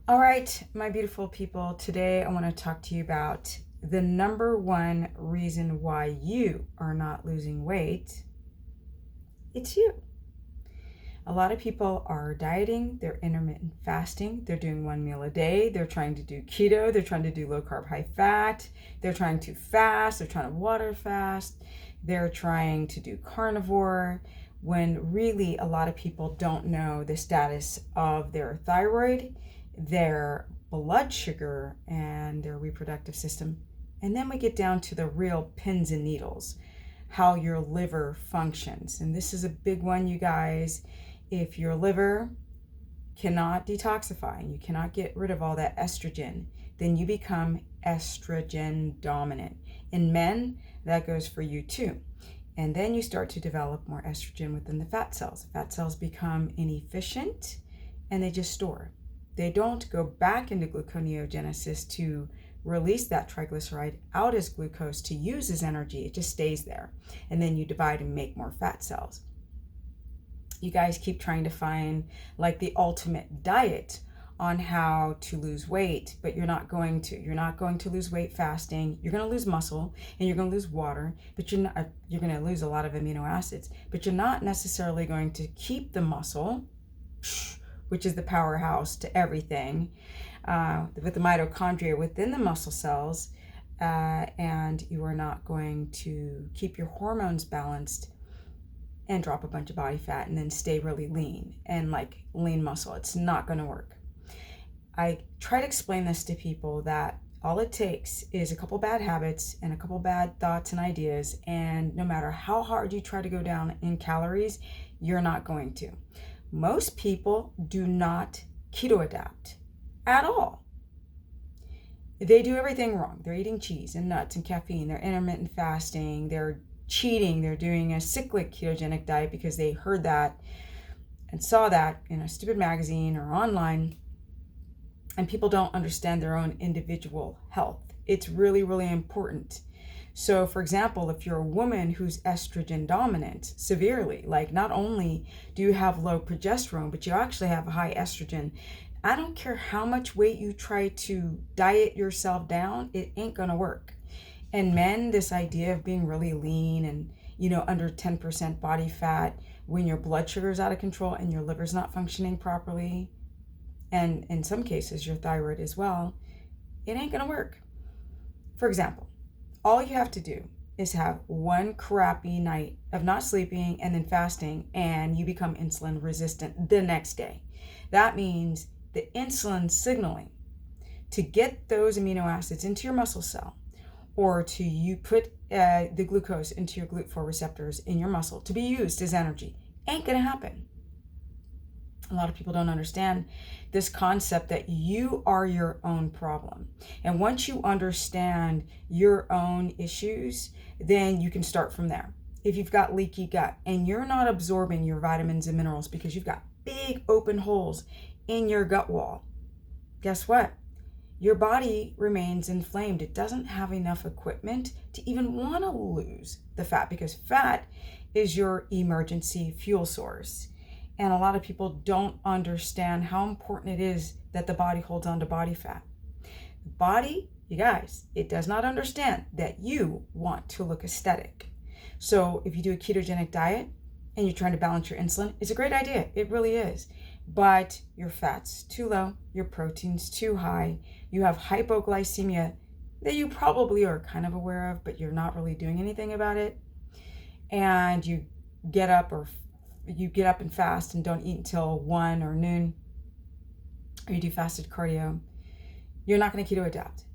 All right, my beautiful people, today I want to talk to you about the number one reason why you are not losing weight. It's you. A lot of people are dieting, they're intermittent fasting, they're doing one meal a day, they're trying to do keto, they're trying to do low carb, high fat, they're trying to fast, they're trying to water fast, they're trying to do carnivore, when really a lot of people don't know the status of their thyroid, their blood sugar, and their reproductive system. And then we get down to the real pins and needles, how your liver functions. And this is a big one, you guys. If your liver cannot detoxify and you cannot get rid of all that estrogen, then you become estrogen dominant. In men, that goes for you too. And then you start to develop more estrogen within the fat cells. Fat cells become inefficient and they just store. They don't go back into gluconeogenesis to release that triglyceride out as glucose to use as energy. It just stays there. And then you divide and make more fat cells. You guys keep trying to find like the ultimate diet on how to lose weight, but you're not going to. You're not going to lose weight fasting. You're going to lose muscle and you're going to lose water, but you're going to lose a lot of amino acids, but you're not necessarily going to keep the muscle, which is the powerhouse to everything, with the mitochondria within the muscle cells, and you are not going to keep your hormones balanced and drop a bunch of body fat and then stay really lean and like lean muscle. It's not going to work. I try to explain this to people that all it takes is a couple bad habits and a couple bad thoughts and ideas, and no matter how hard you try to go down in calories, you're not going to. Most people do not keto adapt at all. They do everything wrong. They're eating cheese and nuts and caffeine. They're intermittent fasting. They're cheating. They're doing a cyclic ketogenic diet because they heard that and saw that in a stupid magazine or online. And people don't understand their own individual health. It's really, really important. So for example, if you're a woman who's estrogen dominant severely, like not only do you have low progesterone, but you actually have high estrogen, I don't care how much weight you try to diet yourself down, it ain't gonna work. And men, this idea of being really lean and, under 10% body fat when your blood sugar is out of control and your liver's not functioning properly, and in some cases your thyroid as well, it ain't gonna work. For example, all you have to do is have one crappy night of not sleeping and then fasting, and you become insulin resistant the next day. That means the insulin signaling to get those amino acids into your muscle cell, or to you put the glucose into your GLUT4 receptors in your muscle to be used as energy, ain't gonna happen. A lot of people don't understand this concept that you are your own problem. And once you understand your own issues, then you can start from there. If you've got leaky gut and you're not absorbing your vitamins and minerals because you've got big open holes in your gut wall, guess what? Your body remains inflamed. It doesn't have enough equipment to even want to lose the fat, because fat is your emergency fuel source. And a lot of people don't understand how important it is that the body holds on to body fat. The body, you guys, it does not understand that you want to look aesthetic. So if you do a ketogenic diet and you're trying to balance your insulin, it's a great idea. It really is. But your fat's too low, your protein's too high, you have hypoglycemia that you probably are kind of aware of, but you're not really doing anything about it. And you get up and fast and don't eat until 1 or noon, or you do fasted cardio, you're not going to keto adapt.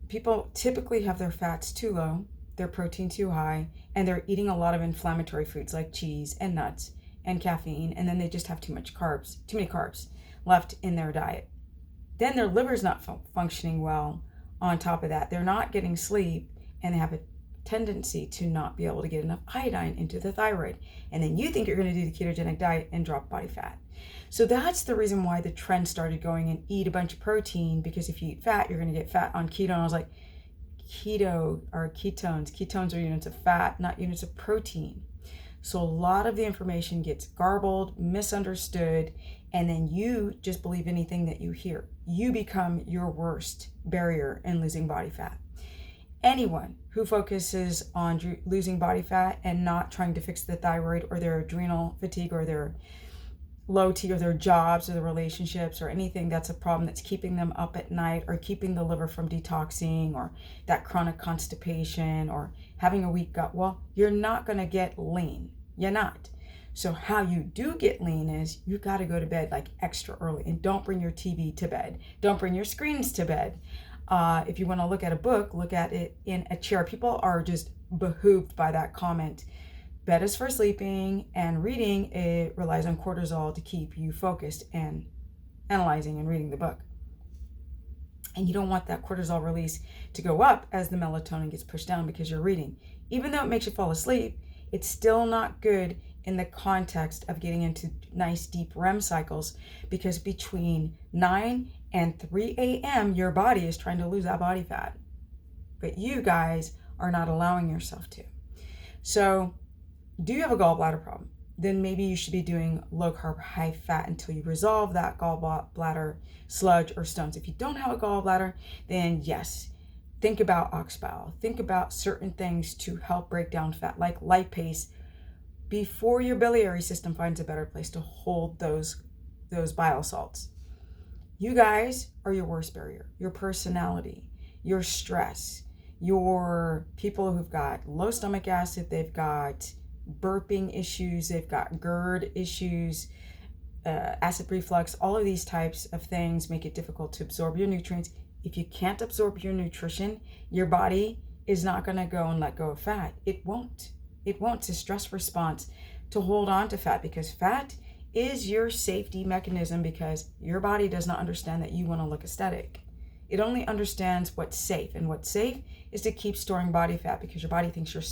People typically have their fats too low, their protein too high, and they're eating a lot of inflammatory foods like cheese and nuts and caffeine, and then they just have too many carbs left in their diet. Then their liver's not functioning well. On top of that, they're not getting sleep, and they have a tendency to not be able to get enough iodine into the thyroid. And then you think you're going to do the ketogenic diet and drop body fat. So that's the reason why the trend started going and eat a bunch of protein, because if you eat fat, you're going to get fat on keto. And I was like, keto are ketones. Ketones are units of fat, not units of protein. So a lot of the information gets garbled, misunderstood, and then you just believe anything that you hear. You become your worst barrier in losing body fat. Anyone who focuses on losing body fat and not trying to fix the thyroid or their adrenal fatigue or their low T or their jobs or their relationships or anything that's a problem that's keeping them up at night or keeping the liver from detoxing or that chronic constipation or having a weak gut, well, you're not going to get lean. You're not. So how you do get lean is you've got to go to bed like extra early, and don't bring your TV to bed. Don't bring your screens to bed. If you want to look at a book, look at it in a chair. People are just behooved by that comment. Bed is for sleeping, and reading, it relies on cortisol to keep you focused and analyzing and reading the book. And you don't want that cortisol release to go up as the melatonin gets pushed down because you're reading. Even though it makes you fall asleep, it's still not good in the context of getting into nice deep REM cycles, because between 9 and 3 a.m. your body is trying to lose that body fat. But you guys are not allowing yourself to. So do you have a gallbladder problem? Then maybe you should be doing low carb, high fat until you resolve that gallbladder sludge or stones. If you don't have a gallbladder, then yes, think about ox bile. Think about certain things to help break down fat, like lipase, before your biliary system finds a better place to hold those bile salts. You guys are your worst barrier. Your personality, your stress, your people who've got low stomach acid, they've got burping issues, they've got GERD issues, acid reflux, all of these types of things make it difficult to absorb your nutrients. If you can't absorb your nutrition, your body is not going to go and let go of fat. It won't. It's a stress response to hold on to fat, because fat is your safety mechanism, because your body does not understand that you want to look aesthetic. It only understands what's safe, and what's safe is to keep storing body fat, because your body thinks you're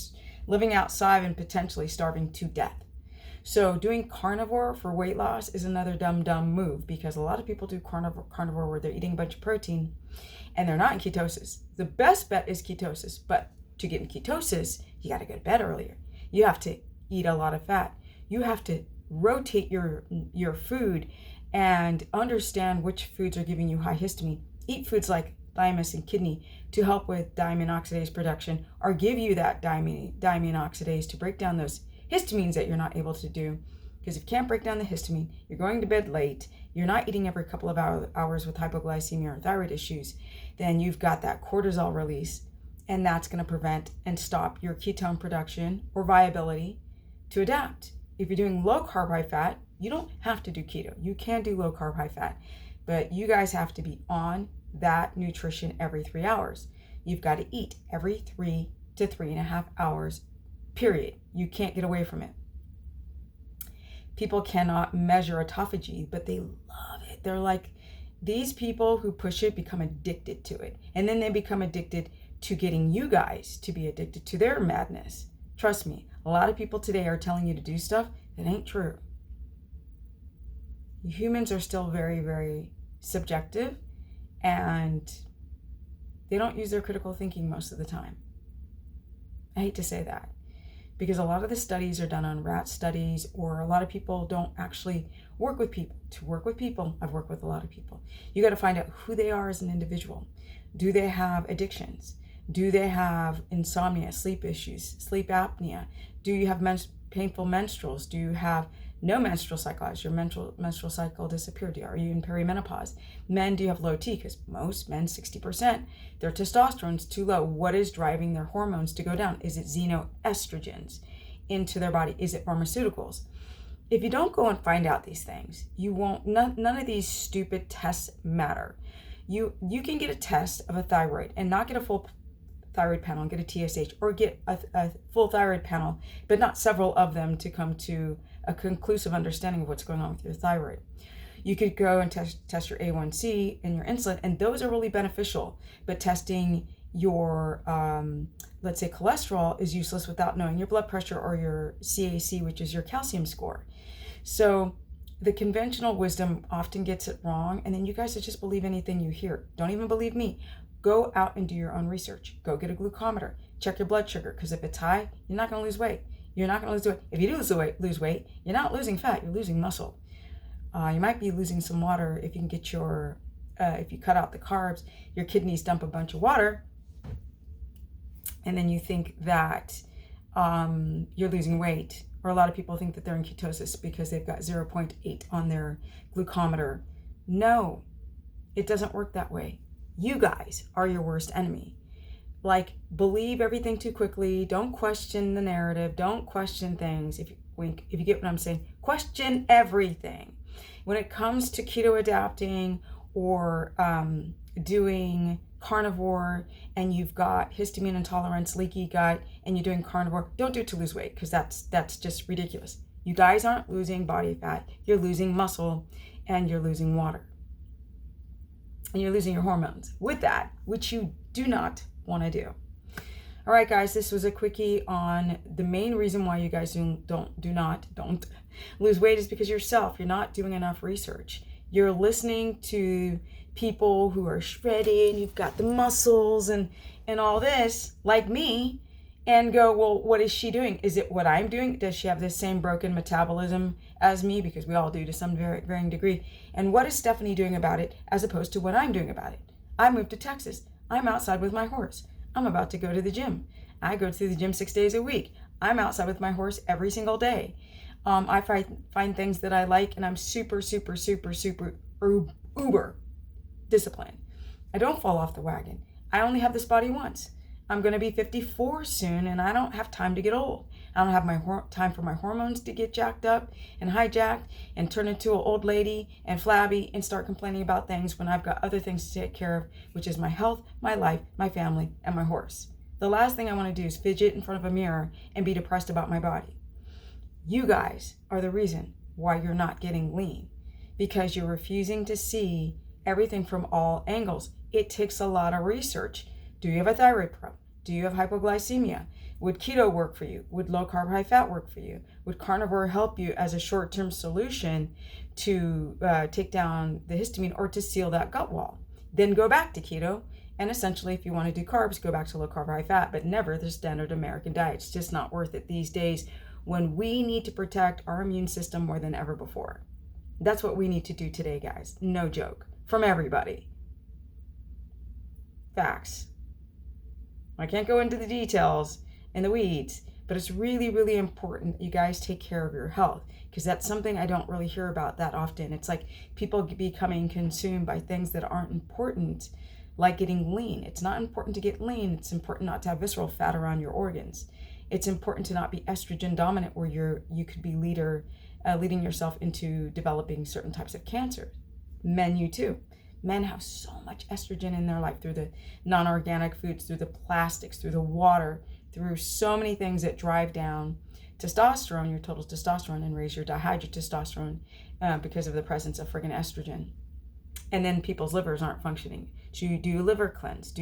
living outside and potentially starving to death. So doing carnivore for weight loss is another dumb move, because a lot of people do carnivore where they're eating a bunch of protein and they're not in ketosis. The best bet is ketosis, but to get in ketosis, you got to go to bed earlier. You have to eat a lot of fat. You have to rotate your food and understand which foods are giving you high histamine. Eat foods like thymus and kidney to help with diamine oxidase production, or give you that diamine oxidase to break down those histamines that you're not able to do. Because if you can't break down the histamine, you're going to bed late, you're not eating every couple of hours with hypoglycemia or thyroid issues, then you've got that cortisol release, and that's going to prevent and stop your ketone production or viability to adapt. If you're doing low carb, high fat, you don't have to do keto. You can do low carb, high fat, but you guys have to be on that nutrition every 3 hours. You've got to eat every 3 to 3.5 hours, period. You can't get away from it. People cannot measure autophagy, but they love it. They're like, these people who push it become addicted to it. And then they become addicted to getting you guys to be addicted to their madness. Trust me, a lot of people today are telling you to do stuff that ain't true. Humans are still very, very subjective, and they don't use their critical thinking most of the time. I hate to say that, because a lot of the studies are done on rat studies, or a lot of people don't actually work with people. To work with people, I've worked with a lot of people. You got to find out who they are as an individual. Do they have addictions? Do they have insomnia, sleep issues, sleep apnea? Do you have painful menstruals? Do you have no menstrual cycle? Has your menstrual cycle disappeared? Are you in perimenopause? Men, do you have low T? Because most men, 60%, their testosterone's too low. What is driving their hormones to go down? Is it xenoestrogens into their body? Is it pharmaceuticals? If you don't go and find out these things, you won't. None of these stupid tests matter. You can get a test of a thyroid and not get a full thyroid panel and get a TSH, or get a full thyroid panel, but not several of them to come to a conclusive understanding of what's going on with your thyroid. You could go and test your A1C and your insulin, and those are really beneficial, but testing your, let's say, cholesterol is useless without knowing your blood pressure or your CAC, which is your calcium score. So the conventional wisdom often gets it wrong, and then you guys just believe anything you hear. Don't even believe me. Go out and do your own research. Go get a glucometer. Check your blood sugar, because if it's high, you're not going to lose weight. You're not going to lose weight. If you do lose weight, you're not losing fat, you're losing muscle. You might be losing some water if you can get if you cut out the carbs, your kidneys dump a bunch of water, and then you think that you're losing weight. Or a lot of people think that they're in ketosis because they've got 0.8 on their glucometer. No, it doesn't work that way. You guys are your worst enemy. Like, believe everything too quickly. Don't question the narrative. Don't question things. If you get what I'm saying, question everything. When it comes to keto adapting or doing carnivore and you've got histamine intolerance, leaky gut, and you're doing carnivore, don't do it to lose weight, because that's just ridiculous. You guys aren't losing body fat. You're losing muscle and you're losing water. And you're losing your hormones with that, which you do not want to do. All right, guys, this was a quickie on the main reason why you guys don't lose weight is because yourself. You're not doing enough research. You're listening to people who are shredded, you've got the muscles and all this, like me, and go, well, what is she doing? Is it what I'm doing? Does she have the same broken metabolism as me? Because we all do to some varying degree. And what is Stephanie doing about it as opposed to what I'm doing about it? I moved to Texas. I'm outside with my horse. I'm about to go to the gym. I go to the gym 6 days a week. I'm outside with my horse every single day. I find things that I like, and I'm super uber disciplined. I don't fall off the wagon. I only have this body once. I'm going to be 54 soon, and I don't have time to get old. I don't have time for my hormones to get jacked up and hijacked and turn into an old lady and flabby and start complaining about things when I've got other things to take care of, which is my health, my life, my family, and my horse. The last thing I want to do is fidget in front of a mirror and be depressed about my body. You guys are the reason why you're not getting lean, because you're refusing to see everything from all angles. It takes a lot of research. Do you have a thyroid problem? Do you have hypoglycemia? Would keto work for you? Would low carb, high fat work for you? Would carnivore help you as a short-term solution to take down the histamine or to seal that gut wall? Then go back to keto. And essentially, if you want to do carbs, go back to low carb, high fat, but never the standard American diet. It's just not worth it these days when we need to protect our immune system more than ever before. That's what we need to do today, guys. No joke. From everybody. Facts. I can't go into the details and the weeds, but it's really, really important that you guys take care of your health, because that's something I don't really hear about that often. It's like people becoming consumed by things that aren't important, like getting lean. It's not important to get lean. It's important not to have visceral fat around your organs. It's important to not be estrogen dominant, where you could be leading yourself into developing certain types of cancer. Men, you too. Men have so much estrogen in their life through the non-organic foods, through the plastics, through the water, through so many things that drive down testosterone, your total testosterone, and raise your dihydrotestosterone because of the presence of friggin' estrogen. And then people's livers aren't functioning. Do you do liver cleanse?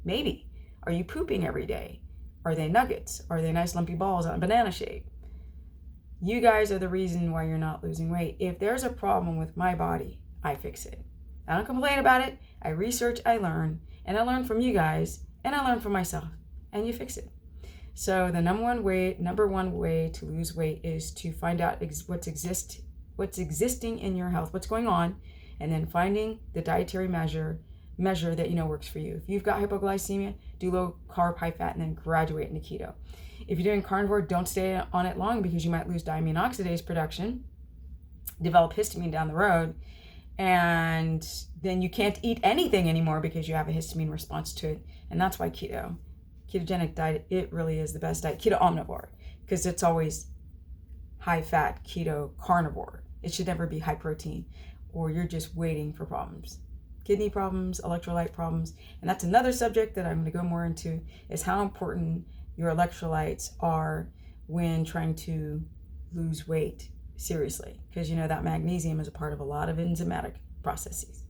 Maybe. Are you pooping every day? Are they nuggets? Are they nice lumpy balls on a banana shape? You guys are the reason why you're not losing weight. If there's a problem with my body, I fix it. I don't complain about it. I research, I learn, and I learn from you guys, and I learn from myself, and you fix it. So the number one way to lose weight is to find out what's existing in your health, what's going on, and then finding the dietary measure that you know works for you. If you've got hypoglycemia, do low carb, high fat, and then graduate into keto. If you're doing carnivore, don't stay on it long, because you might lose diamine oxidase production, develop histamine down the road, and then you can't eat anything anymore because you have a histamine response to it. And that's why ketogenic diet, it really is the best diet. Keto omnivore, because it's always high fat keto carnivore. It should never be high protein, or you're just waiting for problems. Kidney problems, electrolyte problems. And that's another subject that I'm going to go more into, is how important your electrolytes are when trying to lose weight. Seriously, because you know that magnesium is a part of a lot of enzymatic processes.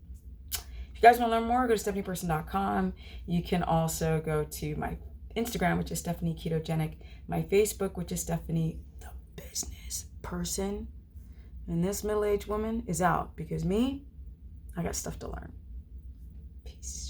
If you guys want to learn more, go to stephanieperson.com. You can also go to my Instagram, which is Stephanie Ketogenic, my Facebook, which is Stephanie the Business Person. And this middle-aged woman is out, because me, I got stuff to learn. Peace.